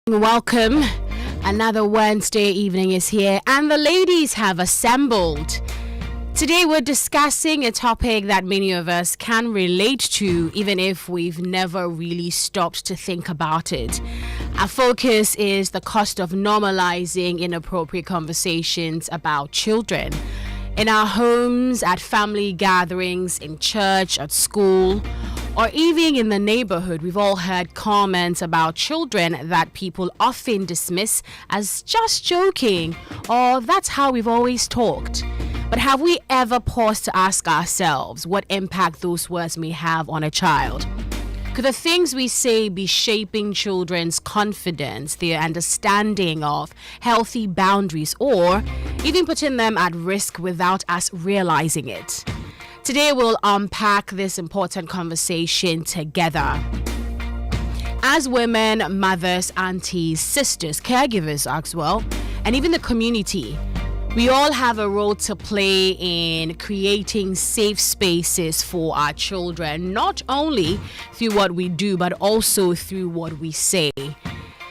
Welcome. Another Wednesday evening is here and the ladies have assembled. Today we're discussing a topic that many of us can relate to, even if we've never really stopped to think about it. Our focus is the cost of normalizing inappropriate conversations about children. In our homes, at family gatherings, in church, at school, or even in the neighborhood, we've all heard comments about children that people often dismiss as just joking, or that's how we've always talked. But have we ever paused to ask ourselves what impact those words may have on a child? Could the things we say be shaping children's confidence, their understanding of healthy boundaries, or even putting them at risk without us realizing it? Today we'll unpack this important conversation together. As women, mothers, aunties, sisters, caregivers as well, and even the community, we all have a role to play in creating safe spaces for our children, not only through what we do, but also through what we say.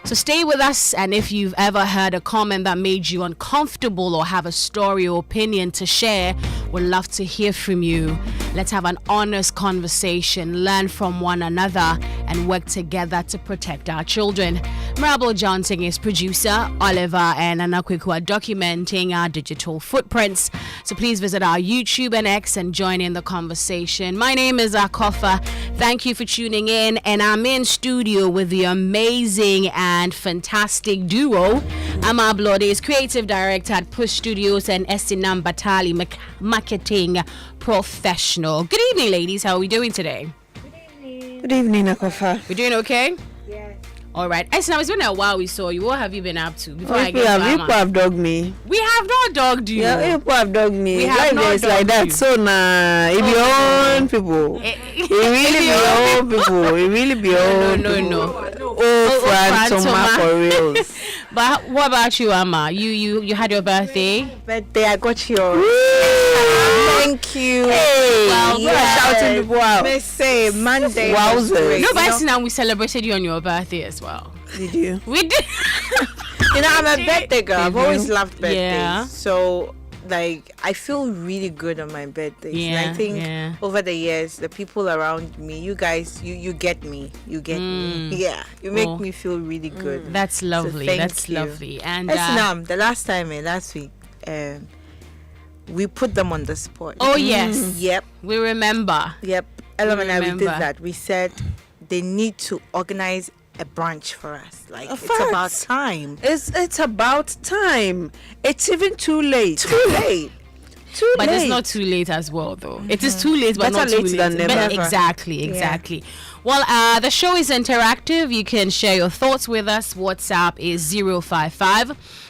So stay with us, and if you've ever heard a comment that made you uncomfortable or have a story or opinion to share, we'd love to hear from you. Let's have an honest conversation, learn from one another, and work together to protect our children. Marable Johnson is producer, Oliver and Anakwiku are documenting our digital footprints. So please visit our YouTube and X and join in the conversation. My name is aKorfa. Thank you for tuning in, and I'm in studio with the amazing and fantastic duo. Ama Ablorde is creative director at Push Studios and Esinam Batali, marketing professional. Good evening, ladies. How are we doing today? Good evening, aKorfa. We're doing okay? Yes. All right. Esinam, it's been a while we saw you. What have you been up to? Before I People get have dogged me. We have not dogged you. Yeah, people have dogged me. We have not Life is like that. you. So it be your own people. It really be your own people. It really be your own people. No. Oh, Frantoma for reals. But what about you, Ama? You had your birthday? Birthday, I got yours. Thank you. Hey, well, you are shouting people out. Let's say Monday. Wowzers. No, but now we celebrated you on your birthday as well. Did you? We did. I'm a birthday girl. I've always loved birthdays. Yeah. So, I feel really good on my birthdays. Yeah, and I think over the years, the people around me, you guys, you get me. You get me. Yeah. You make me feel really good. That's lovely. So That's you. lovely. And Esinam, the last week, we put them on the spot. oh yes, Yep. we remember. Yep. Ella and I, we did remember. that. We said they need to organize a brunch for us. It's fact. about time. It's about time. It's even too late. Too late. But it's not too late as well, though. It is too late, but Better not too late late. than never. But exactly. Well, the show is interactive. You can share your thoughts with us. WhatsApp is 055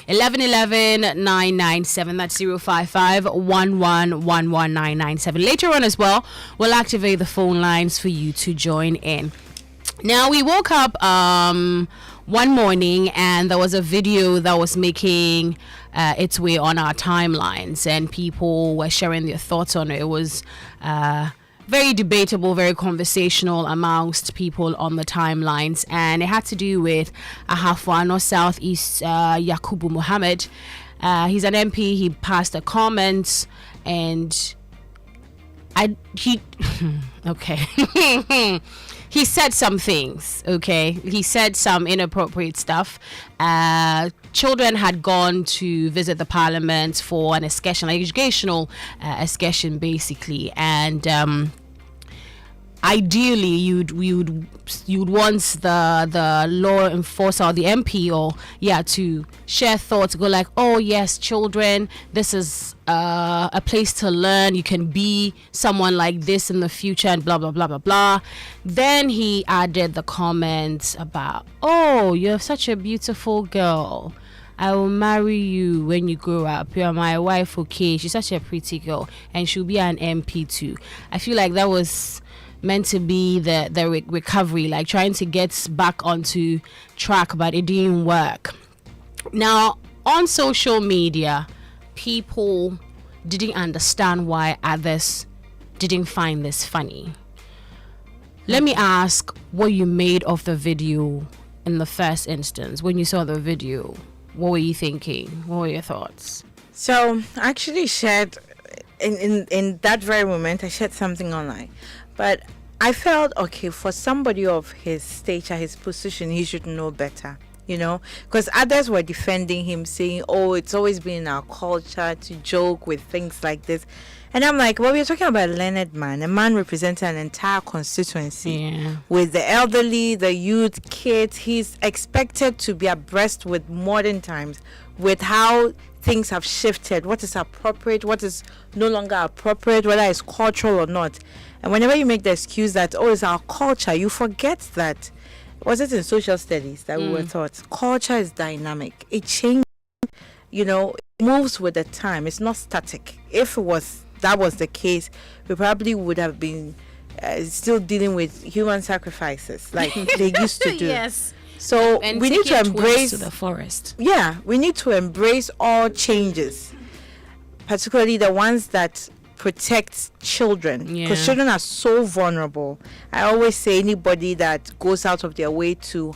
1111 997. That's 055 997. Later on as well, we'll activate the phone lines for you to join in. Now, we woke up one morning and there was a video that was making its way on our timelines, and people were sharing their thoughts on it. It was very debatable, very conversational amongst people on the timelines, and it had to do with Ahafo Southeast Yakubu Muhammad. He's an MP. He passed a comment, and okay. He said some things, okay? He said some inappropriate stuff. Children had gone to visit the parliament for an excursion, like educational excursion, basically. And ideally, you'd want the law enforcer or the MP to share thoughts, go like, oh yes, children, this is a place to learn. You can be someone like this in the future, and blah blah blah blah blah. Then he added the comments about, oh, you're such a beautiful girl. I will marry you when you grow up. You're my wife, okay? She's such a pretty girl, and she'll be an MP too. I feel like that was meant to be the recovery, like trying to get back onto track, but it didn't work. Now, on social media, people didn't understand why others didn't find this funny. Let me ask what you made of the video in the first instance when you saw the video? What were you thinking? What were your thoughts? So I actually shared in that very moment, I shared something online, but I felt, okay, for somebody of his stature, his position, he should know better, because others were defending him, saying, oh, it's always been in our culture to joke with things like this. And I'm like, well, we're talking about a learned man, a man representing an entire constituency with the elderly, the youth, kids. He's expected to be abreast with modern times, with how things have shifted, what is appropriate, what is no longer appropriate, whether it's cultural or not. And whenever you make the excuse that, oh, it's our culture, you forget that, was it in social studies that we were taught? Culture is dynamic. It changes, it moves with the time. It's not static. If that was the case, we probably would have been still dealing with human sacrifices like they used to do. Yes. So And we need to embrace to the forest. Yeah, we need to embrace all changes, particularly the ones that protect children, because children are so vulnerable. I always say anybody that goes out of their way to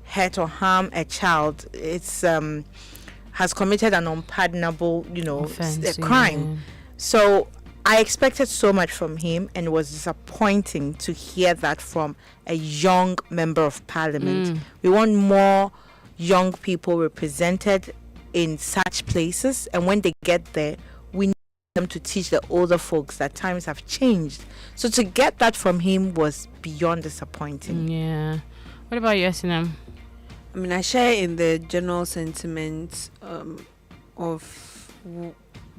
hurt or harm a child, it's has committed an unpardonable, Offense, crime. So I expected so much from him, and it was disappointing to hear that from a young member of parliament. We want more young people represented in such places, and when they get there, we need them to teach the older folks that times have changed. So to get that from him was beyond disappointing. Yeah. What about you, Esinam? I mean, I share in the general sentiment of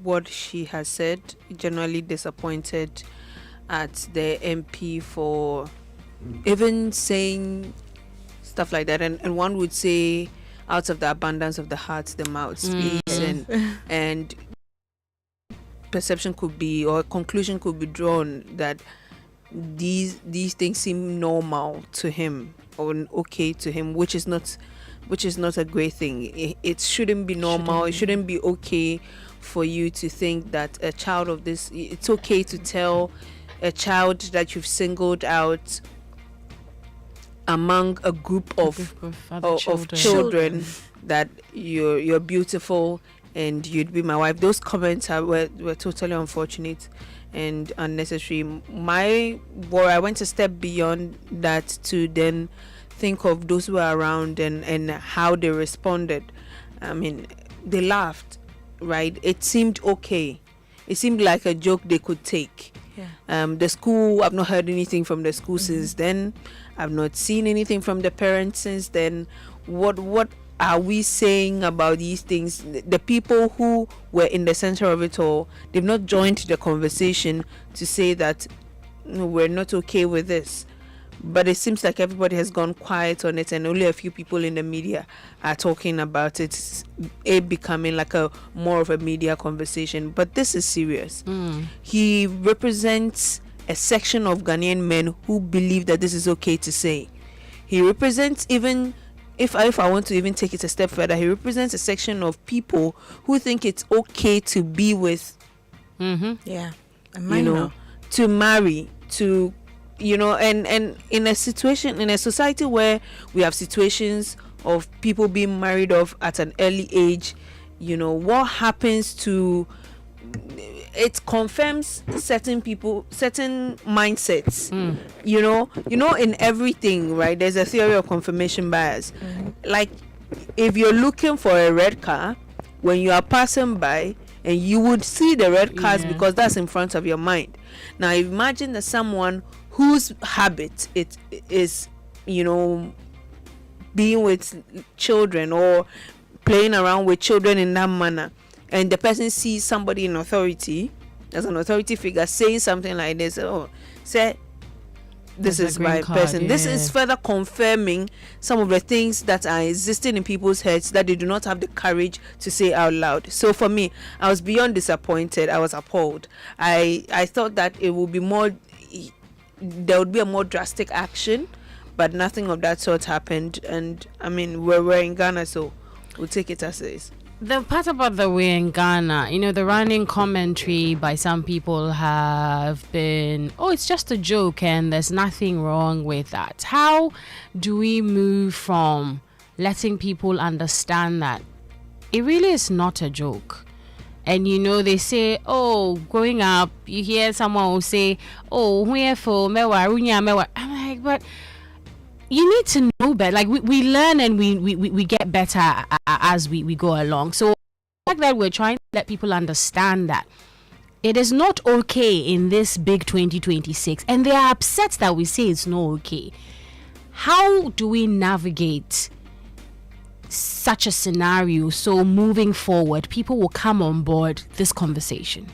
what she has said. Generally disappointed at the MP for even saying stuff like that, and one would say, out of the abundance of the heart the mouth speaks, and perception could be, or conclusion could be drawn that these things seem normal to him or okay to him, which is not a great thing. It shouldn't be normal. It shouldn't be okay for you to think that a child of this, it's okay to tell a child that you've singled out among a group of children that you're beautiful and you'd be my wife. Those comments were totally unfortunate and unnecessary. I went a step beyond that to then think of those who were around and how they responded. I mean, they laughed, right? It seemed okay. It seemed like a joke they could take. The school, I've not heard anything from the school since then. I've not seen anything from the parents since then. What are we saying about these things? The people who were in the center of it all, they've not joined the conversation to say that we're not okay with this. But it seems like everybody has gone quiet on it, and only a few people in the media are talking about it. It becoming like a more of a media conversation. But this is serious. He represents a section of Ghanaian men who believe that this is okay to say. He represents, even if I want to even take it a step further, he represents a section of people who think it's okay to be with, to marry, to and in a society where we have situations of people being married off at an early age, what happens to it confirms certain mindsets. In everything, right? There's a theory of confirmation bias. Like, if you're looking for a red car, when you are passing by, and you would see the red cars because that's in front of your mind. Now imagine that someone whose habit it is, being with children or playing around with children in that manner, and the person sees somebody in authority, as an authority figure, saying something like this, this is my person. This is further confirming some of the things that are existing in people's heads that they do not have the courage to say out loud. So for me, I was beyond disappointed. I was appalled. I thought that it would be more, there would be a more drastic action, but nothing of that sort happened. And I mean, we're in Ghana, so we'll take it as it is. The part about the way in Ghana, the running commentary by some people have been, it's just a joke and there's nothing wrong with that. How do we move from letting people understand that it really is not a joke? And they say, growing up, you hear someone will say, where for mewa, mewa. I'm like, but you need to know better. Like we learn and we get better as we go along. So the fact that we're trying to let people understand that it is not okay in this big 2026, and they are upset that we say it's not okay. How do we navigate such a scenario so moving forward people will come on board this conversation?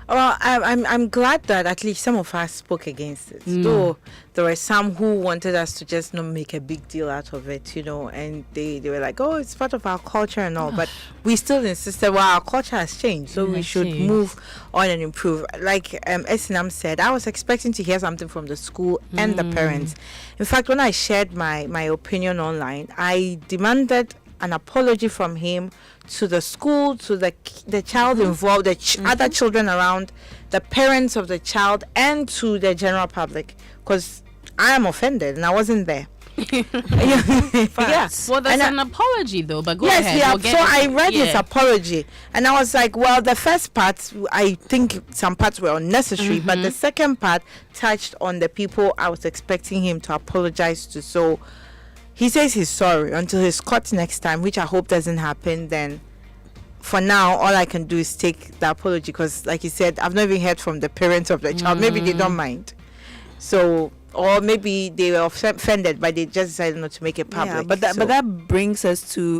Well, I'm glad that at least some of us spoke against it. Though there were some who wanted us to just not make a big deal out of it, and they were like, it's part of our culture and all. But we still insisted, our culture has changed, so we should move on and improve. Like Esinam said, I was expecting to hear something from the school and the parents. In fact, when I shared my opinion online, I demanded an apology from him to the school, to the child involved, the other children around, the parents of the child, and to the general public, because I am offended and I wasn't there. Yes. Well, there's an apology though, but go ahead. Yes, so I read his apology and I was like, well, the first part, I think some parts were unnecessary, but the second part touched on the people I was expecting him to apologize to. So he says he's sorry until he's caught next time, which I hope doesn't happen. Then for now, all I can do is take the apology, because like you said, I've not even heard from the parents of the child. Maybe they don't mind. So, or maybe they were offended, but they just decided not to make it public. Yeah, but that brings us to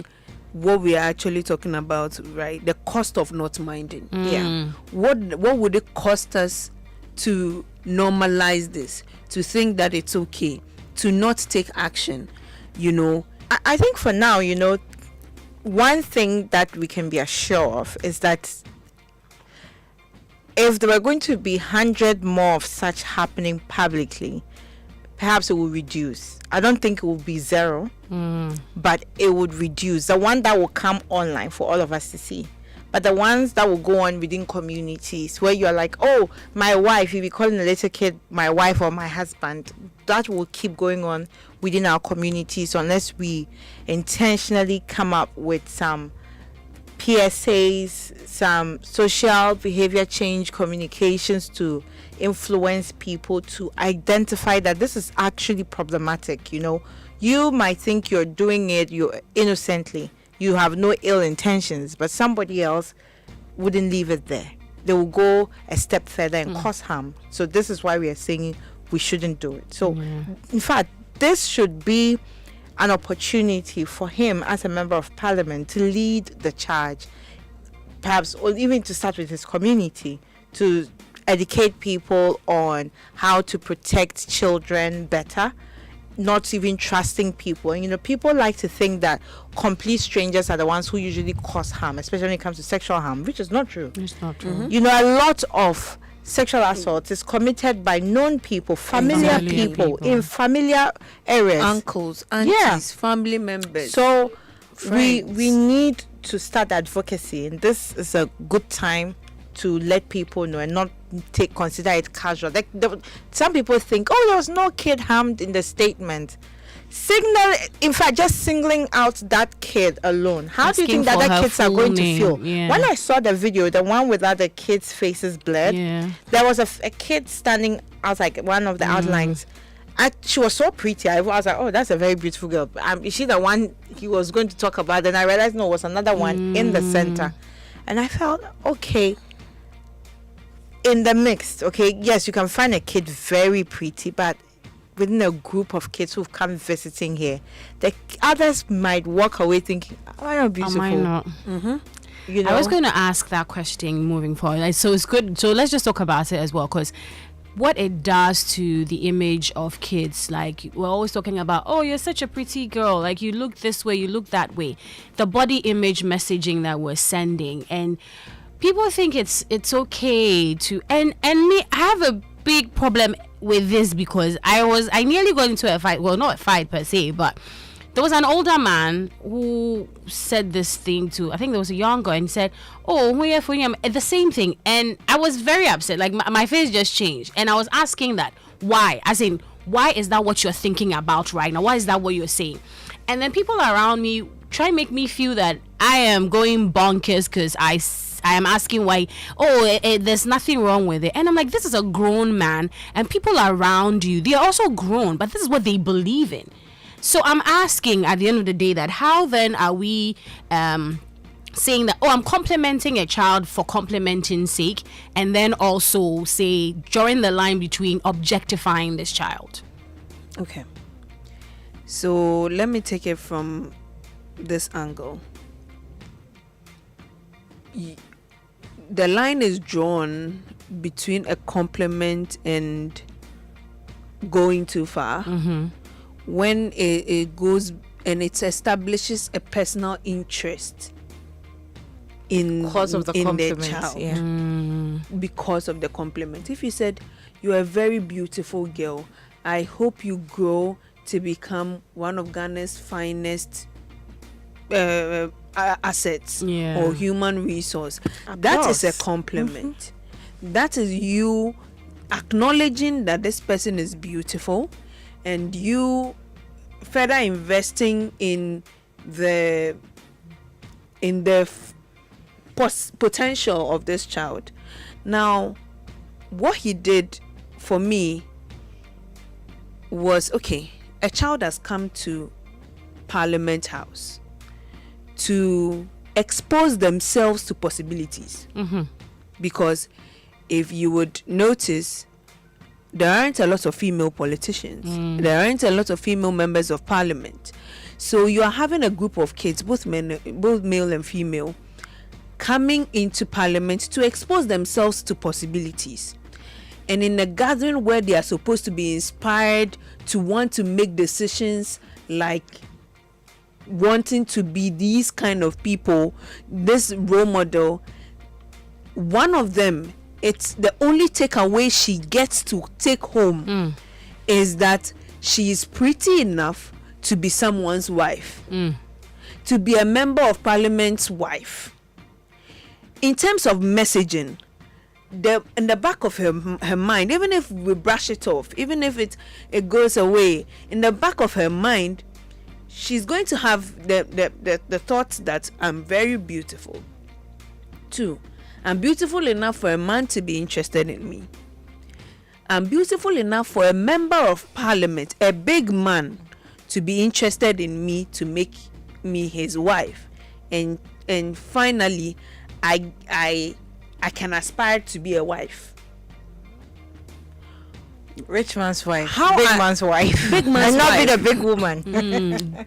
what we are actually talking about, right? The cost of not minding. Yeah. What would it cost us to normalize this, to think that it's okay, to not take action? I think for now, one thing that we can be assured of is that if there were going to be 100 more of such happening publicly, perhaps it will reduce. I don't think it will be zero, but it would reduce. The one that will come online for all of us to see. But the ones that will go on within communities where you're like, my wife, you'll be calling a little kid my wife or my husband, that will keep going on within our communities unless we intentionally come up with some PSAs, some social behavior change communications to influence people to identify that this is actually problematic. You might think you're doing it innocently. You have no ill intentions, but somebody else wouldn't leave it there. They will go a step further and cause harm. So this is why we are saying we shouldn't do it. So in fact, this should be an opportunity for him as a member of parliament to lead the charge, perhaps, or even to start with his community, to educate people on how to protect children better, not even trusting people. And people like to think that complete strangers are the ones who usually cause harm, especially when it comes to sexual harm, which is not true. It's not true. A lot of sexual assault is committed by known people, familiar people in familiar areas, uncles, aunties, family members. So we need to start advocacy, and this is a good time to let people know and not consider it casual. Some people think, there was no kid harmed in the statement. Just singling out that kid alone. How do you think that other kids are going to feel? Yeah. When I saw the video, the one without the kids' faces blurred, there was a kid standing outside one of the outlines. She was so pretty. I was like, that's a very beautiful girl. Is she the one he was going to talk about? Then I realized, no, it was another one in the center. And I felt, okay, in the mix, yes, you can find a kid very pretty, but within a group of kids who've come visiting here, the others might walk away thinking, am I not beautiful? Am I not? I was going to ask that question moving forward. So it's good. So let's just talk about it as well, because what it does to the image of kids. Like, we're always talking about, you're such a pretty girl, like you look this way, you look that way, the body image messaging that we're sending. And people think it's okay to, and me, I have a big problem with this, because I nearly got into a fight, well, not a fight per se, but there was an older man who said this thing to, I think there was a young guy, and said, oh, we're for him, the same thing. And I was very upset. Like, my face just changed. And I was asking that, why? As in, why is that what you're thinking about right now? Why is that what you're saying? And then people around me try and make me feel that I am going bonkers because I am asking why, there's nothing wrong with it. And I'm like, this is a grown man, and people around you, they are also grown, but this is what they believe in. So I'm asking at the end of the day that how then are we saying that, I'm complimenting a child for complimenting sake, and then also say drawing the line between objectifying this child? Okay. So let me take it from this angle. The line is drawn between a compliment and going too far when it goes and it establishes a personal interest in because of the compliment, child, because of the compliment. If you said, you're a very beautiful girl, I hope you grow to become one of Ghana's finest assets or human resource, that is a compliment. That is you acknowledging that this person is beautiful, and you further investing in the potential of this child. Now, what he did for me was, okay, a child has come to Parliament House to expose themselves to possibilities. Because if you would notice, there aren't a lot of female politicians. There aren't a lot of female members of parliament. So you are having a group of kids, both male and female, coming into parliament to expose themselves to possibilities. And in a gathering where they are supposed to be inspired to want to make decisions, like wanting to be these kind of people, this role model, one of them, it's the only takeaway she gets to take home is that she is pretty enough to be someone's wife, to be a member of parliament's wife. In terms of messaging, in the back of her mind, even if we brush it off, even if it goes away, in the back of her mind, she's going to have the thought that I'm very beautiful. 2, I'm beautiful enough for a man to be interested in me. I'm beautiful enough for a member of parliament, a big man, to be interested in me, to make me his wife. And finally, I can aspire to be a wife. Rich man's wife. Big man's wife. Big man's and not wife. be the big woman.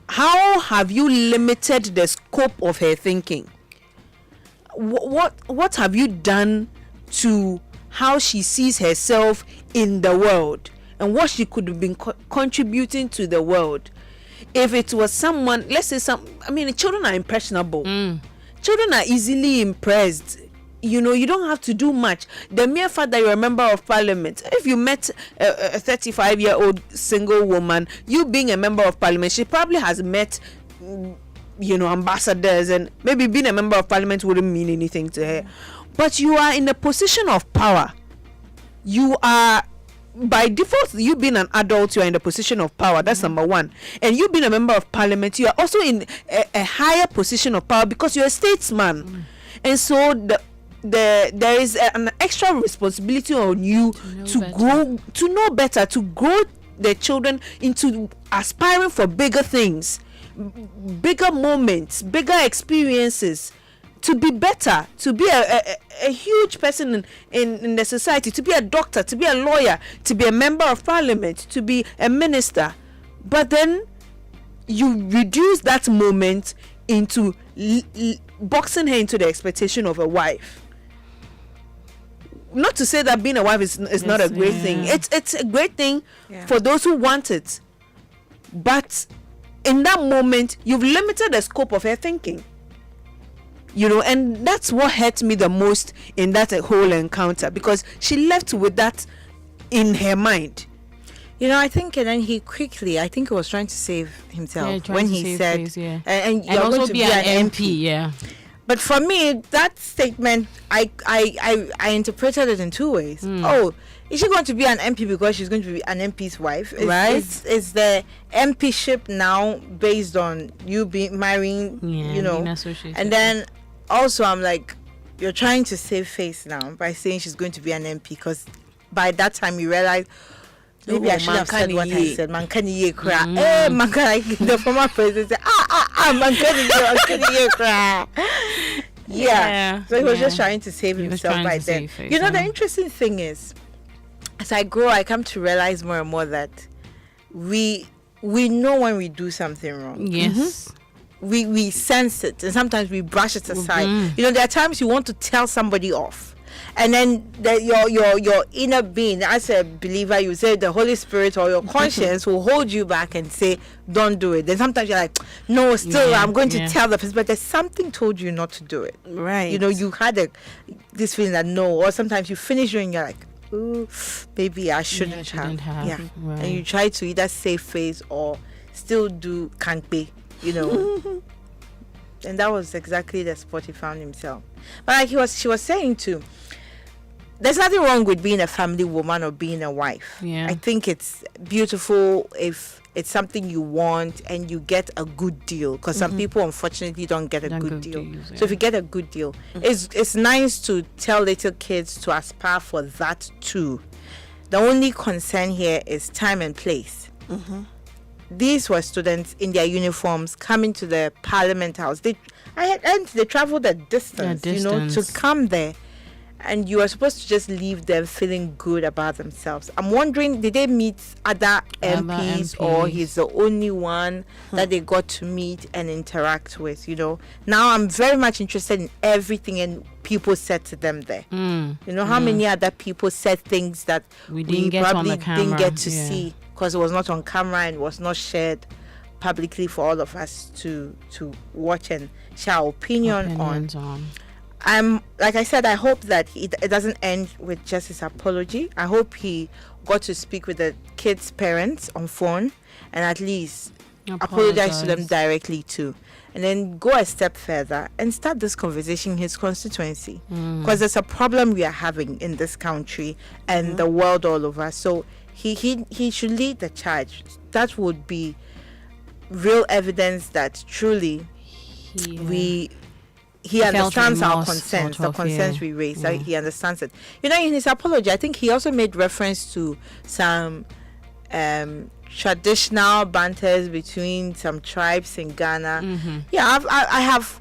How have you limited the scope of her thinking? What have you done to how she sees herself in the world and what she could have been contributing to the world? If it was someone, let's say children are impressionable. Children are easily impressed. You know, you don't have to do much. The mere fact that you're a member of parliament, if you met a 35-year-old single woman, you being a member of parliament, she probably has met ambassadors, and maybe being a member of parliament wouldn't mean anything to her. But you are in a position of power. You are, by default, you being an adult, you are in the position of power. That's number one. And you being a member of parliament, you are also in a higher position of power because you're a statesman. And so there is an extra responsibility on you to know better, to grow the children into aspiring for bigger things, bigger moments, bigger experiences, to be better, to be a huge person in the society, to be a doctor, to be a lawyer, to be a member of parliament, to be a minister. But then you reduce that moment into boxing her into the expectation of a wife. Not to say that being a wife is not a great thing. It's a great thing for those who want it. But in that moment, you've limited the scope of her thinking. And that's what hurt me the most in that whole encounter, because she left with that in her mind. I think, and then he quickly, I think he was trying to save himself trying when to he save said, face, yeah. and you're also going to be an MP. Yeah. But for me, that statement, I interpreted it in two ways. Oh, is she going to be an MP because she's going to be an MP's wife? Right. Is the MPship now based on you marrying, being associated. And then also I'm like, you're trying to save face now by saying she's going to be an MP, because by that time you realize, maybe I should have said what I said. Man can ye cry. Man can the former president said, man can ye cry. Yeah. So he was just trying to save himself by then. Face, the interesting thing is, as I grow, I come to realize more and more that we know when we do something wrong. Yes. We sense it, and sometimes we brush it aside. There are times you want to tell somebody off, and then your inner being, as a believer, you say the Holy Spirit or your conscience will hold you back and say, don't do it. Then sometimes you're like, no, still I'm going to tell the person, but there's something told you not to do it. Right. You had this feeling that no, or sometimes you finish doing, you're like, ooh, maybe I shouldn't have. Yeah. Right. And you try to either save face or still do kanpe, And that was exactly the spot he found himself. But she was saying too, there's nothing wrong with being a family woman or being a wife. Yeah. I think it's beautiful if it's something you want and you get a good deal, because some people unfortunately don't get a good deal. Deals, yeah. So if you get a good deal, it's nice to tell little kids to aspire for that too. The only concern here is time and place. These were students in their uniforms coming to the Parliament House. They traveled a distance, to come there. And you are supposed to just leave them feeling good about themselves. I'm wondering, did they meet other MPs, or he's the only one that they got to meet and interact with, Now I'm very much interested in everything and people said to them there. How many other people said things that we probably didn't get to see, because it was not on camera and was not shared publicly for all of us to watch and share our opinions on. Like I said, I hope that it doesn't end with just his apology. I hope he got to speak with the kids' parents on phone and at least apologize to them directly too, and then go a step further and start this conversation in his constituency, because there's a problem we are having in this country and the world all over. So he should lead the charge. That would be real evidence that truly he understands our concerns, the concerns we raise. He understands it. In his apology, I think he also made reference to some traditional banters between some tribes in Ghana. I have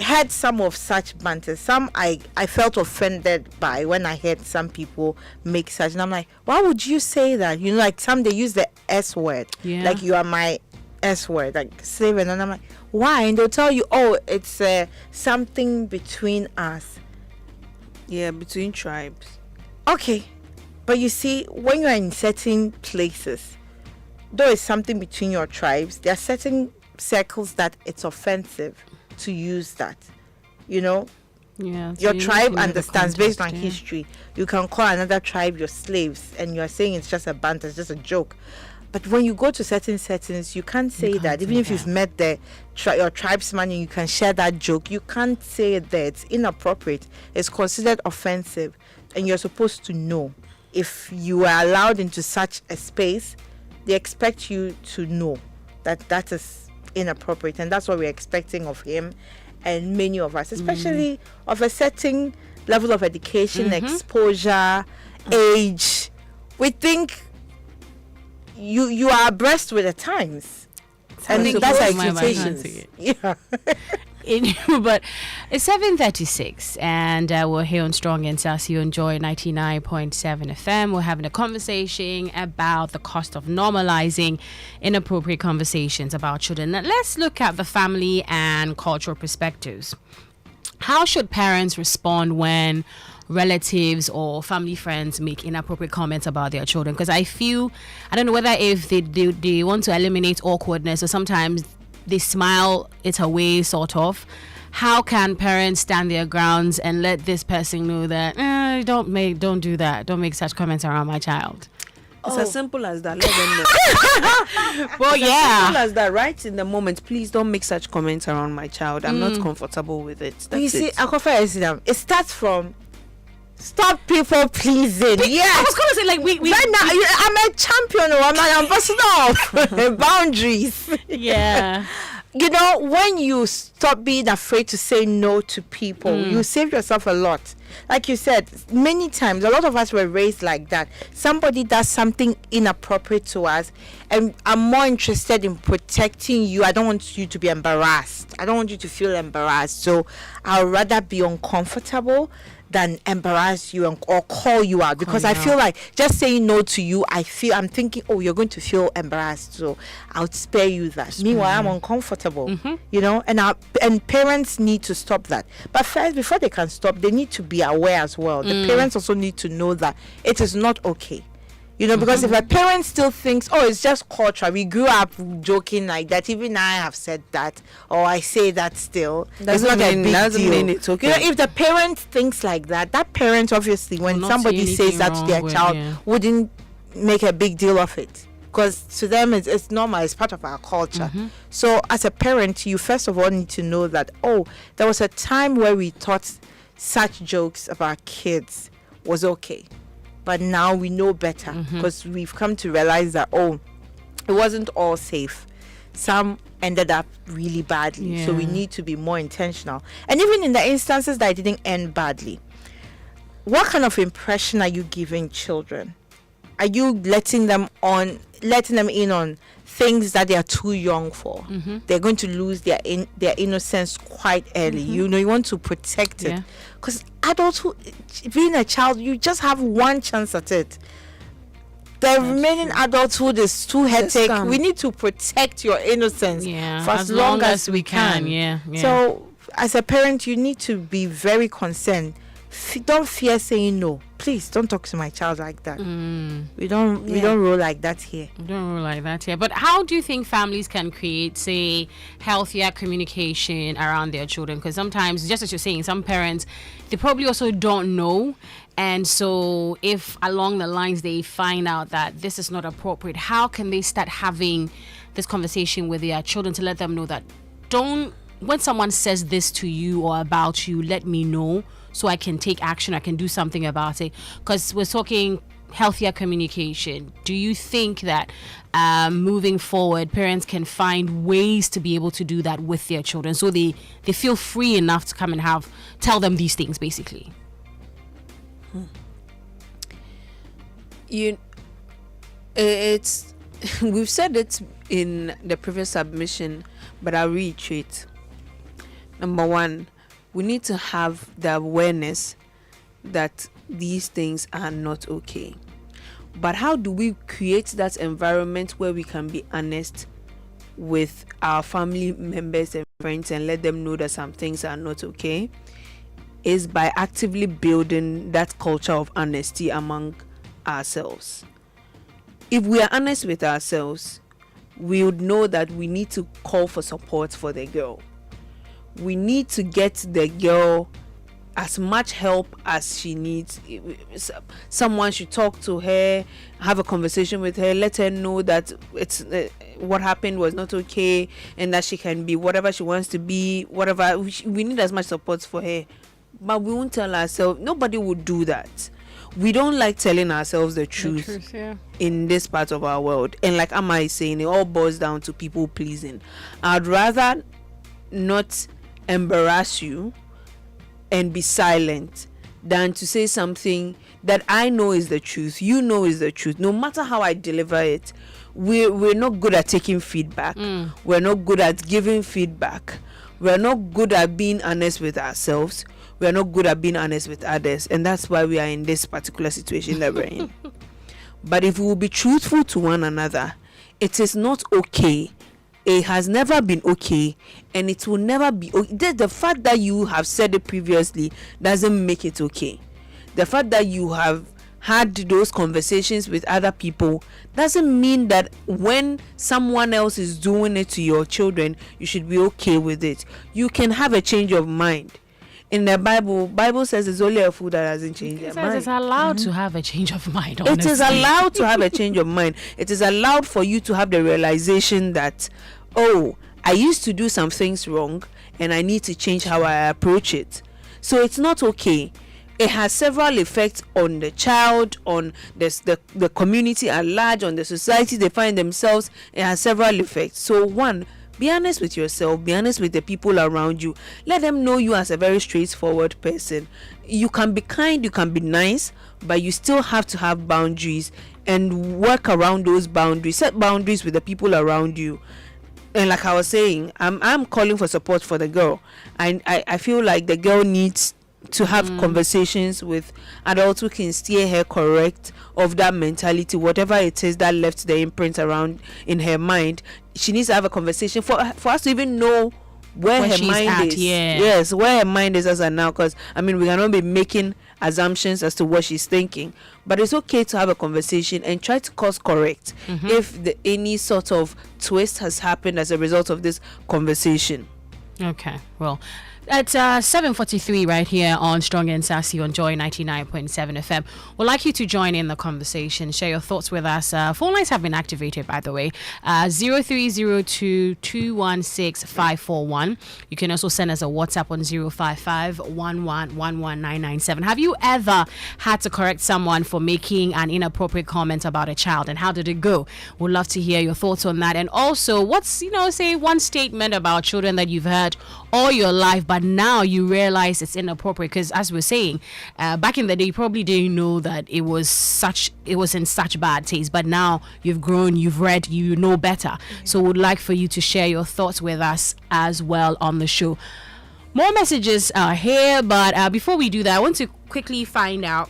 heard some of such banters. Some I felt offended by when I heard some people make such, and I'm like, why would you say that? Like some, they use the S word, like you are my S word, like slave, and I'm like, why? And they'll tell you, oh, it's something between us. Yeah, between tribes. Okay, but you see, when you're in certain places, though it's something between your tribes, there are certain circles that it's offensive to use that. Yeah, so your tribe understands based on history. You can call another tribe your slaves, and you're saying it's just a banter, it's just a joke. But when you go to certain settings, you can't say that. Even if you've met your tribesman and you can share that joke, you can't say that. It's inappropriate. It's considered offensive. And you're supposed to know. If you are allowed into such a space, they expect you to know that is inappropriate. And that's what we're expecting of him and many of us, especially of a certain level of education, exposure, age. We think you are abreast with the times, and that's our expectations. Yeah. But it's 7:36, and we're here on Strong and Sassy. You enjoy 99.7 FM. We're having a conversation about the cost of normalizing inappropriate conversations about children. Now, let's look at the family and cultural perspectives. How should parents respond when relatives or family friends make inappropriate comments about their children? Because I don't know whether if they want to eliminate awkwardness, or sometimes they smile it away, sort of. How can parents stand their grounds and let this person know that don't do that, don't make such comments around my child? It's as simple as that. Let them know. Well, It's as simple as that. Right in the moment, please don't make such comments around my child. I'm not comfortable with it. That's You see, it. aKorfa Esinam, it starts from stop people pleasing. Yes. I was gonna say, like, we Right now, I'm a champion. I'm an ambassador of boundaries. yeah. You know, when you stop being afraid to say no to people, you save yourself a lot. Like you said, many times, a lot of us were raised like that. Somebody does something inappropriate to us, and I'm more interested in protecting you. I don't want you to be embarrassed. I don't want you to feel embarrassed. So I'd rather be uncomfortable than embarrass you or call you out, because I feel like just saying no to you, I'm thinking, oh, you're going to feel embarrassed, so I'll spare you that. Meanwhile, I'm uncomfortable, you know, and parents need to stop that. But first, before they can stop, they need to be aware as well. The parents also need to know that it is not okay. You know, because if a parent still thinks, oh, it's just culture, we grew up joking like that, even I have said that, or I say that still, it's not a big deal. Mean it's okay. You know, if the parent thinks like that, that parent obviously, when somebody says that to their child, wouldn't make a big deal of it. Because to them, it's normal, it's part of our culture. So as a parent, you first of all need to know that, oh, there was a time where we thought such jokes about kids was okay. But now we know better, because we've come to realize that, oh, it wasn't all safe. Some ended up really badly. So we need to be more intentional. And even in the instances that it didn't end badly, what kind of impression are you giving children? Are you letting them in on things that they are too young for? They're going to lose their innocence quite early. You know, you want to protect it. Because adulthood, being a child, you just have one chance at it. The remaining adulthood is too hectic. We need to protect your innocence for as long as we can. So, as a parent, you need to be very concerned. Don't fear saying no. Please don't talk to my child like that. We don't roll like that here. We don't roll like that here. But how do you think families can create, say, healthier communication around their children? Because sometimes, just as you're saying, some parents, they probably also don't know. And so if along the lines they find out that this is not appropriate, how can they start having this conversation with their children to let them know that when someone says this to you or about you, let me know, so I can take action, I can do something about it. Because we're talking healthier communication. Do you think that moving forward, parents can find ways to be able to do that with their children, so they feel free enough to come and tell them these things, basically? It's we've said it in the previous submission, but I'll reiterate. Number one, we need to have the awareness that these things are not okay. But how do we create that environment where we can be honest with our family members and friends and let them know that some things are not okay? Is by actively building that culture of honesty among ourselves. If we are honest with ourselves, we would know that we need to call for support for the girl. We need to get the girl as much help as she needs. Someone should talk to her, have a conversation with her, let her know that it's what happened was not okay, and that she can be whatever she wants to be, whatever. We need as much support for her, but we won't tell ourselves. Nobody would do that. We don't like telling ourselves the truth in this part of our world. And like Ama is saying, it all boils down to people pleasing. I'd rather not embarrass you and be silent than to say something that I know is the truth, you know is the truth. No matter how I deliver it, we're not good at taking feedback. We're not good at giving feedback. We're not good at being honest with ourselves. We're not good at being honest with others. And that's why we are in this particular situation that we're in. But if we will be truthful to one another, it is not okay. It has never been okay, and it will never be okay. The fact that you have said it previously doesn't make it okay. The fact that you have had those conversations with other people doesn't mean that when someone else is doing it to your children, you should be okay with it. You can have a change of mind. in the Bible says it's only a fool that hasn't changed their mind. It's allowed to have a change of mind. It is allowed to have a change of mind. It is allowed for you to have the realization that, oh, I used to do some things wrong and I need to change how I approach it. So it's not okay. It has several effects on the child, on the community at large, on the society they find themselves. It has several effects. So one, be honest with yourself, be honest with the people around you. Let them know you as a very straightforward person. You can be kind, you can be nice, but you still have to have boundaries and work around those boundaries. Set boundaries with the people around you. And like I was saying, I'm calling for support for the girl. I feel like the girl needs to have conversations with adults who can steer her correct of that mentality, whatever it is that left the imprint around in her mind. She needs to have a conversation for us to even know where her mind is. Yes, where her mind is as of now, because I mean, we cannot be making assumptions as to what she's thinking, but it's okay to have a conversation and try to course correct if any sort of twist has happened as a result of this conversation. Okay, well, it's 7:43 right here on Strong and Sassy on Joy 99.7 FM. We'd like you to join in the conversation, share your thoughts with us. Phone lines have been activated, by the way. 0302-216-541. You can also send us a WhatsApp on 055-1111-997. Have you ever had to correct someone for making an inappropriate comment about a child, and how did it go? We'd love to hear your thoughts on that. And also, what's, say one statement about children that you've heard all your life, but now you realize it's inappropriate? Because as we're saying, back in the day, you probably didn't know that it was in such bad taste, but now you've grown, you've read, you know better. So we'd like for you to share your thoughts with us as well on the show. More messages are here, but before we do that, I want to quickly find out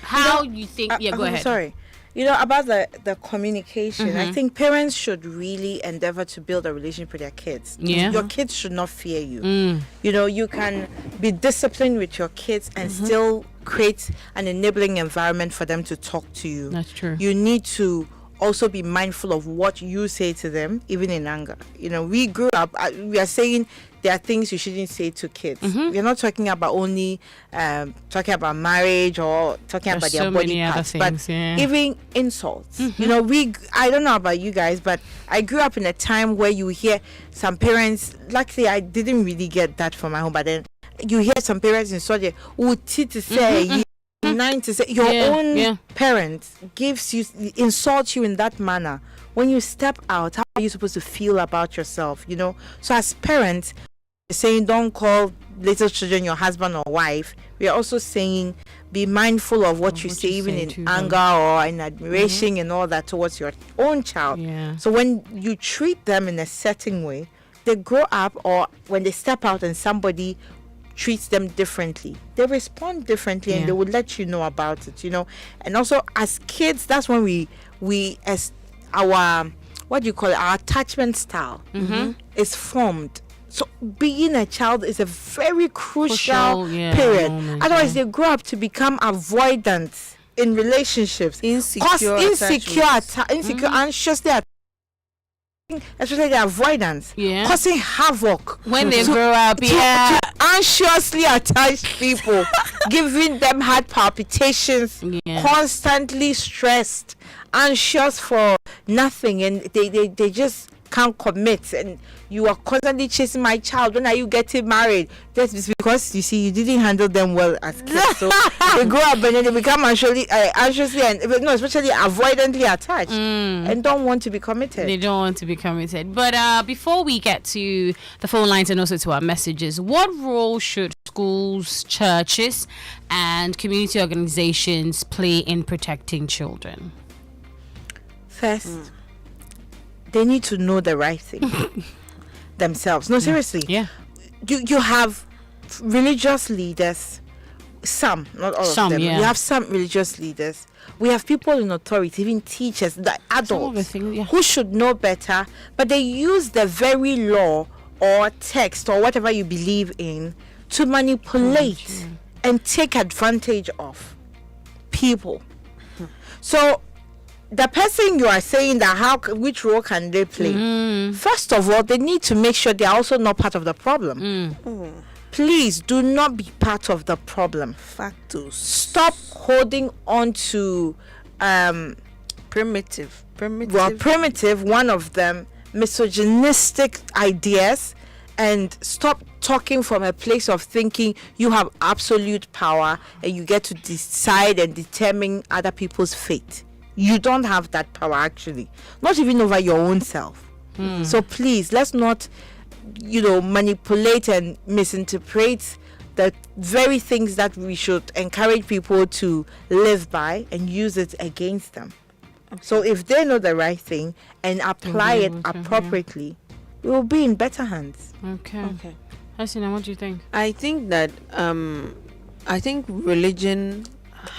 how you think. Go ahead. Sorry. About the communication, I think parents should really endeavor to build a relationship with their kids. Your kids should not fear you. You can be disciplined with your kids and still create an enabling environment for them to talk to you. That's true. You need to also be mindful of what you say to them, even in anger. We grew up, we are saying there are things you shouldn't say to kids. We're not talking about only talking about marriage or talking about their body parts, but even insults. I don't know about you guys, but I grew up in a time where you hear some parents, luckily I didn't really get that from my home, but then you hear some parents insult you, to say, to say your own parent insults you in that manner. When you step out, how are you supposed to feel about yourself? So as parents, we're saying don't call little children your husband or wife. We are also saying be mindful of what you say, even in anger or in admiration and all that towards your own child. So when you treat them in a certain way, they grow up, or when they step out and somebody treats them differently, they respond differently, and they will let you know about it. And also as kids, that's when we as our our attachment style is formed. So being a child is a very crucial period. Otherwise they grow up to become avoidant in relationships, insecure, anxiously, especially the avoidance, causing havoc when they grow up. To anxiously attached people, giving them heart palpitations, constantly stressed, anxious for nothing, and they just can't commit. And you are constantly chasing my child. When are you getting married? That's because you didn't handle them well as kids. So they grow up and then they become anxiously and especially avoidantly attached and don't want to be committed. They don't want to be committed. But before we get to the phone lines and also to our messages, what role should schools, churches, and community organizations play in protecting children? First, they need to know the right thing themselves. No, seriously. You have religious leaders, some, not all of them. You have some religious leaders. We have people in authority, even teachers, the adults who should know better, but they use the very law or text or whatever you believe in to manipulate and take advantage of people. So the person you are saying that which role can they play? First of all, they need to make sure they are also not part of the problem. please do not be part of the problem. Factors. Stop holding on to Primitive. one of them, misogynistic ideas, and stop talking from a place of thinking you have absolute power and you get to decide and determine other people's fate. You don't have that power, actually, not even over your own self. So please, let's not manipulate and misinterpret the very things that we should encourage people to live by and use it against them. So if they know the right thing and apply it appropriately, we will be in better hands. Okay. Esinam, what do you think? I think that I think religion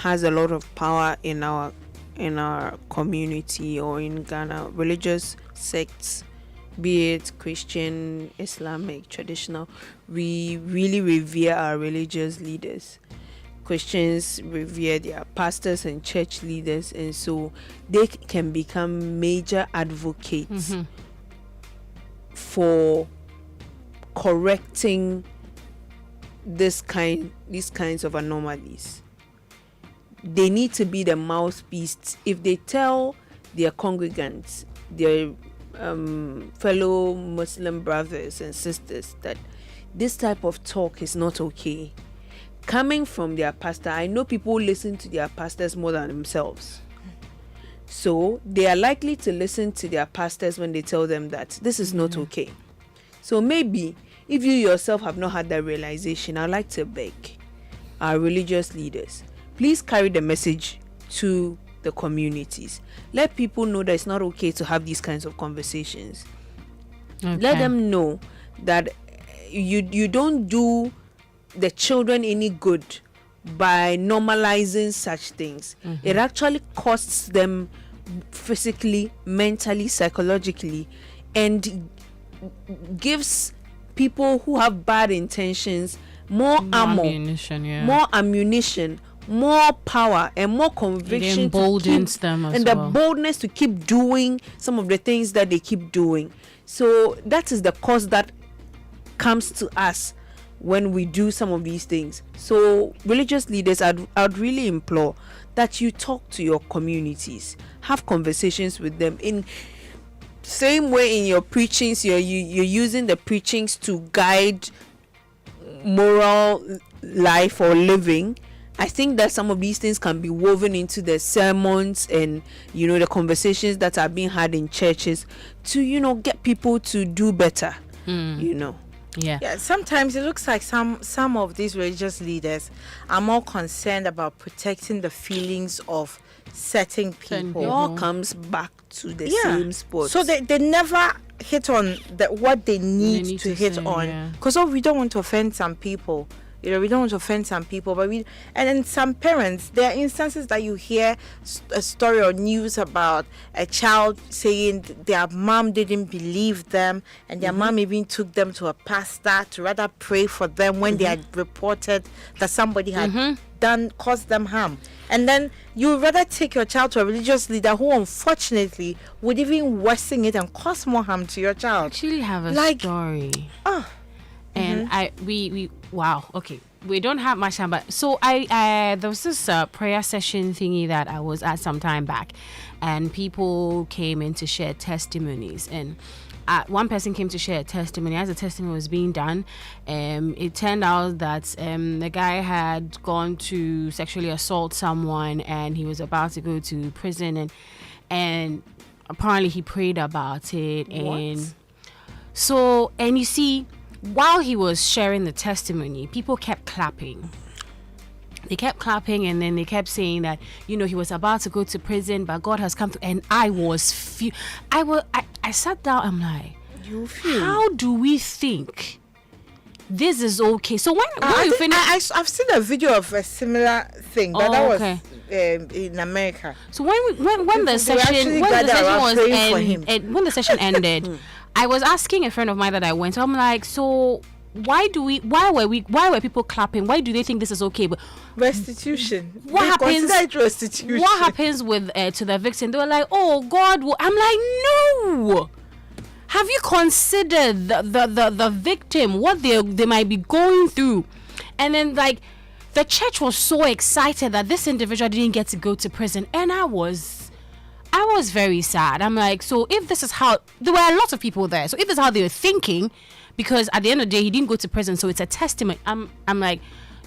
has a lot of power in our community or in Ghana. Religious sects, be it Christian, Islamic, traditional, we really revere our religious leaders. Christians revere their pastors and church leaders, and so they can become major advocates for correcting these kinds of anomalies. They need to be the mouthpiece. If they tell their congregants, their fellow Muslim brothers and sisters, that this type of talk is not okay, coming from their pastor, I know people listen to their pastors more than themselves. So they are likely to listen to their pastors when they tell them that this is not okay. So maybe if you yourself have not had that realization, I'd like to beg our religious leaders, please carry the message to the communities. Let people know that it's not okay to have these kinds of conversations. Let them know that you don't do the children any good by normalizing such things. It actually costs them physically, mentally, psychologically, and gives people who have bad intentions more ammunition, more power, and more conviction. It emboldens them as and well. The boldness to keep doing some of the things that they keep doing. So that is the cost that comes to us when we do some of these things. So religious leaders, I'd really implore that you talk to your communities, have conversations with them. In same way in your preachings, you're using the preachings to guide moral life or living. I think that some of these things can be woven into the sermons and the conversations that are being had in churches to get people to do better. Yeah, sometimes it looks like some of these religious leaders are more concerned about protecting the feelings of certain people. It all comes back to the same spot. So they never hit on what they need to hit on, because we don't want to offend some people. We don't want to offend some people, but and then some parents, there are instances that you hear a story or news about a child saying their mom didn't believe them, and their mom even took them to a pastor to rather pray for them when they had reported that somebody had caused them harm. And then you rather take your child to a religious leader who unfortunately would even worsen it and cause more harm to your child. I actually have a story. And wow, okay, we don't have much time, but so there was this prayer session thingy that I was at some time back, and people came in to share testimonies, and one person came to share a testimony. As the testimony was being done, it turned out that the guy had gone to sexually assault someone, and he was about to go to prison, and apparently he prayed about it. And so, and you see, while he was sharing the testimony, people kept clapping. They kept clapping, and then they kept saying that he was about to go to prison, but God has come to. And I was I sat down. I'm like, how do we think this is okay? So when you finish, I've seen a video of a similar thing, but that was in America. So when the session ended, I was asking a friend of mine that I went to. I'm like, so why were people clapping? Why do they think this is okay? But restitution. What happens? Restitution. What happens with to the victim? They were like, oh, God. I'm like, no. have you considered the victim, what they might be going through? And then like the church was so excited that this individual didn't get to go to prison, and I was very sad. I'm like, so if this is how, there were a lot of people there, so if this is how they were thinking, because at the end of the day he didn't go to prison, so it's a testament. I'm like,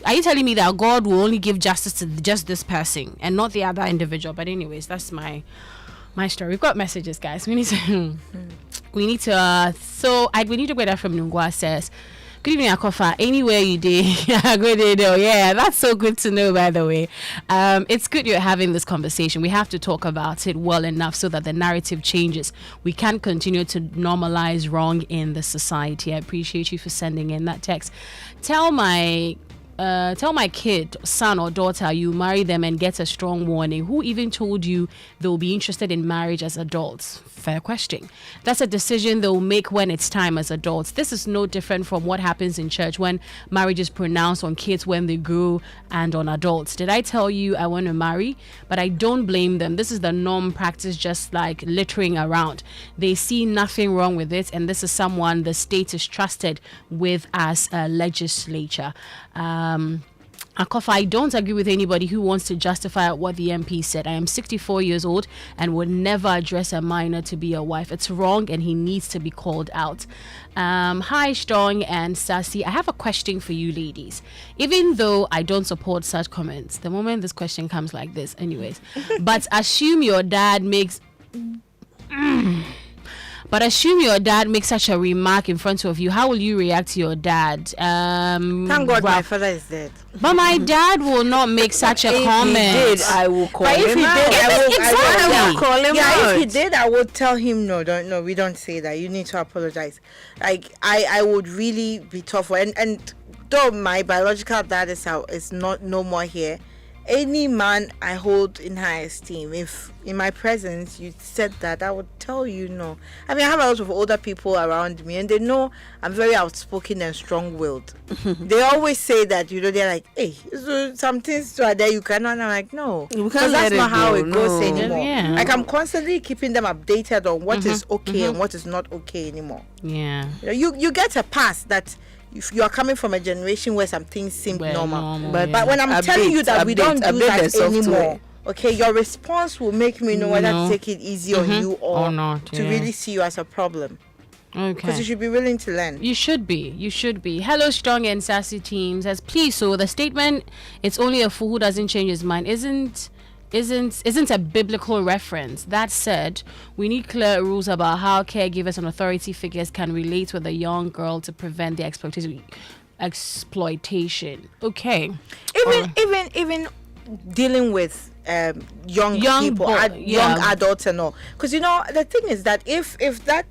are you telling me that God will only give justice to just this person and not the other individual? But anyways, that's my story. We've got messages, guys. We need to we need to get that from Nungwa. Says, good evening, aKorfa. Anywhere you did, good day, though. Yeah, that's so good to know, by the way. It's good you're having this conversation. We have to talk about it well enough so that the narrative changes. We can't continue to normalize wrong in the society. I appreciate you for sending in that text. Tell my kid, son or daughter, you marry them and get a strong warning. Who even told you they'll be interested in marriage as adults? Fair question. That's a decision they'll make when it's time as adults. This is no different from what happens in church when marriage is pronounced on kids when they grow and on adults. Did I tell you I want to marry? But I don't blame them. This is the norm practice, just like littering around. They see nothing wrong with it, and this is someone the state is trusted with as a legislature. aKorfa, I don't agree with anybody who wants to justify what the MP said. I am 64 years old and would never address a minor to be a wife. It's wrong and he needs to be called out. Hi, Strong and Sassy. I have a question for you ladies. Even though I don't support such comments, the moment this question comes like this, anyways, but assume your dad makes such a remark in front of you. How will you react to your dad? Thank God my father is dead. But my dad will not make such a comment. If he did, I will call But if him he out. did, I will call him out. If he did, I would tell him no, we don't say that. You need to apologize. Like I would really be tough. And though my biological dad is not no more here, any man I hold in high esteem, if in my presence you said that, I would tell you no. I mean, I have a lot of older people around me and they know I'm very outspoken and strong-willed. They always say that, they're like, hey, so some things are there you cannot. And I'm like, no, because that's not how it goes anymore. Yeah. Like, I'm constantly keeping them updated on what is okay and what is not okay anymore. Yeah. You get a pass that if you are coming from a generation where some things seem normal. But when I'm telling you that we don't do that anymore, okay, your response will make me know whether to take it easy on you or not, to really see you as a problem. Okay. Because you should be willing to learn. You should be. Hello, Strong and Sassy team says, please, so the statement, it's only a fool who doesn't change his mind, isn't a biblical reference. That said, we need clear rules about how caregivers and authority figures can relate with a young girl to prevent the exploitation. Okay. Even dealing with young people, young adults and all. Because the thing is that if that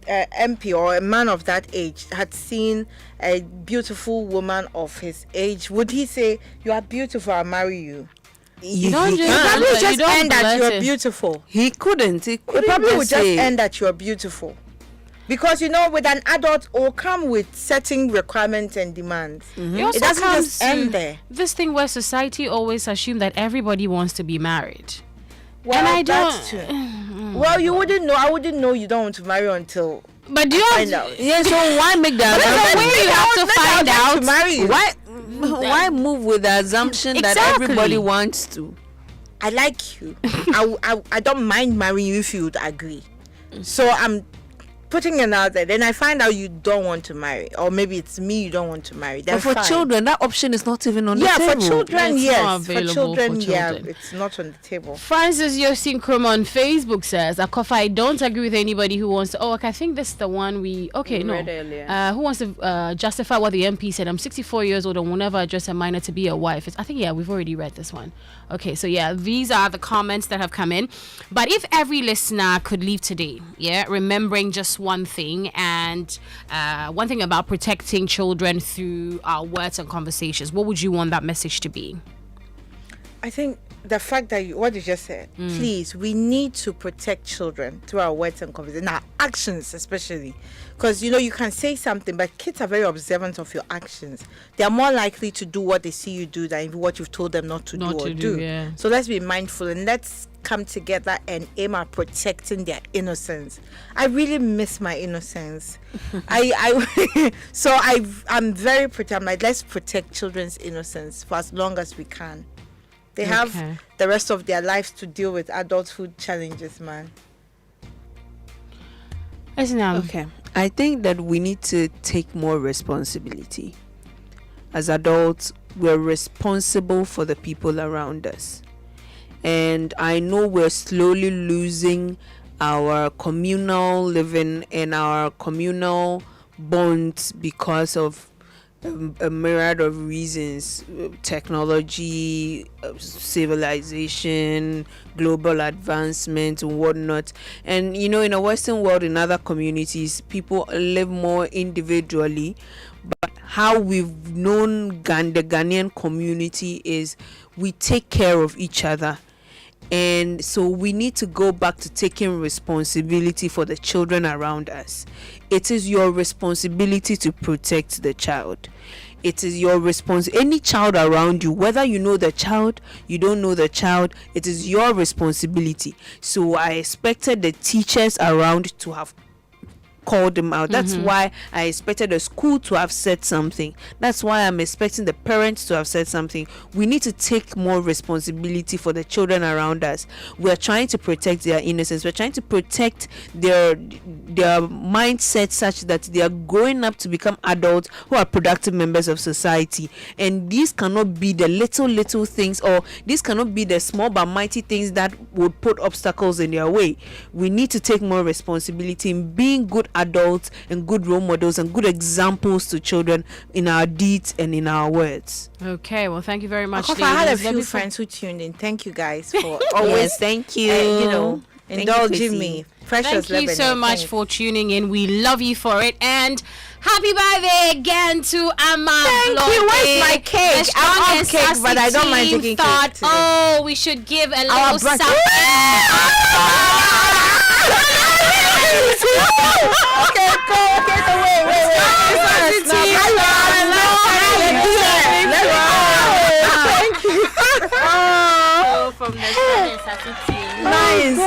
MP or a man of that age had seen a beautiful woman of his age, would he say, "You are beautiful, I'll marry you"? You don't just end that you're beautiful. He couldn't. He probably would just end that you're beautiful. Because with an adult it will come with certain requirements and demands. It doesn't just end there. This thing where society always assume that everybody wants to be married. Well, and I don't. That's true. Well, you wouldn't know. I wouldn't know you don't want to marry until. But do you find out? Yeah. So why make that? You have to find out to marry you. Why move with the assumption that everybody wants to? I like you. I don't mind marrying you if you would agree. So I'm putting it out there. Then I find out you don't want to marry, or maybe it's me you don't want to marry. Then but for children, that option is not even on the table. Yeah, for children, yes. For children, it's not on the table. Francis Yosin on Facebook says, aKorfa, I don't agree with anybody who wants to. Oh, okay, I think this is the one we read earlier. Who wants to justify what the MP said? I'm 64 years old and will never address a minor to be a wife. I think we've already read this one. Okay, so these are the comments that have come in. But if every listener could leave today, remembering just one thing, and one thing about protecting children through our words and conversations, what would you want that message to be? I think the fact that what you just said, please, we need to protect children through our words and conversations, our actions especially, because you can say something, but kids are very observant of your actions. They are more likely to do what they see you do than what you've told them not to do. So let's be mindful and let's come together and aim at protecting their innocence. I really miss my innocence. I'm very protective. I'm like, let's protect children's innocence for as long as we can. They have the rest of their lives to deal with adulthood challenges, man. Okay. I think that we need to take more responsibility. As adults, we're responsible for the people around us. And I know we're slowly losing our communal living and our communal bonds because of a myriad of reasons: technology, civilization, global advancement, and whatnot. And in a Western world, in other communities, people live more individually. But how we've known the Ghanaian community is we take care of each other. And so we need to go back to taking responsibility for the children around us. It is your responsibility to protect the child. It is your any child around you, whether you know the child, you don't know the child, it is your responsibility. So I expected the teachers around to have called them out. That's why I expected the school to have said something. That's why I'm expecting the parents to have said something. We need to take more responsibility for the children around us. We're trying to protect their innocence. We're trying to protect their mindset such that they are growing up to become adults who are productive members of society. And these cannot be the little things, or these cannot be the small but mighty things that would put obstacles in their way. We need to take more responsibility in being good adults and good role models and good examples to children in our deeds and in our words. Okay, well, thank you very much. I had a few friends who tuned in. Thank you guys for always. Yes, thank you. Indulging me. Precious. Thank you so much for tuning in. We love you for it. And happy birthday again to Ama Ablorde. Thank you. Where's my cake? I want cake, but I don't mind taking cake today. Oh, we should give a little something. Okay, go. Wait. Thank you. From the Sassy team. Nice.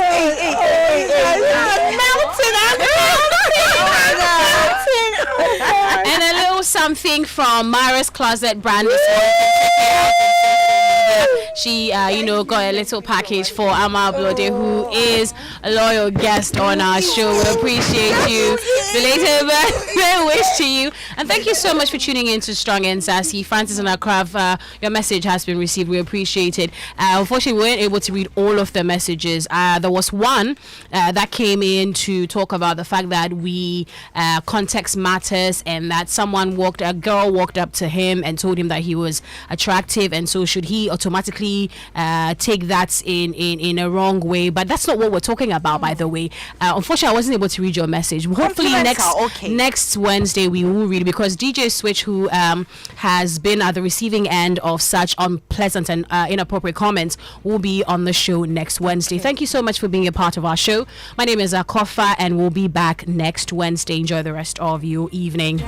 And a little something from Myra's Closet brand. She, got a little package for Ama Ablorde, who is a loyal guest on our show. We appreciate you. Belated birthday wish to you. And thank you so much for tuning in to Strong and Sassy. Francis and aKorfa, your message has been received. We appreciate it. Unfortunately, we weren't able to read all of the messages. There was one that came in to talk about the fact that context matters, and that a girl walked up to him and told him that he was attractive, and so should he automatically take that in a wrong way. But that's not what we're talking about, by the way. Unfortunately, I wasn't able to read your message. Hopefully next Wednesday we will read, because DJ Switch, who has been at the receiving end of such unpleasant and inappropriate comments, will be on the show next Wednesday. Thank you so much for being a part of our show. My name is aKorfa, and we'll be back next Wednesday. Enjoy the rest of your evening.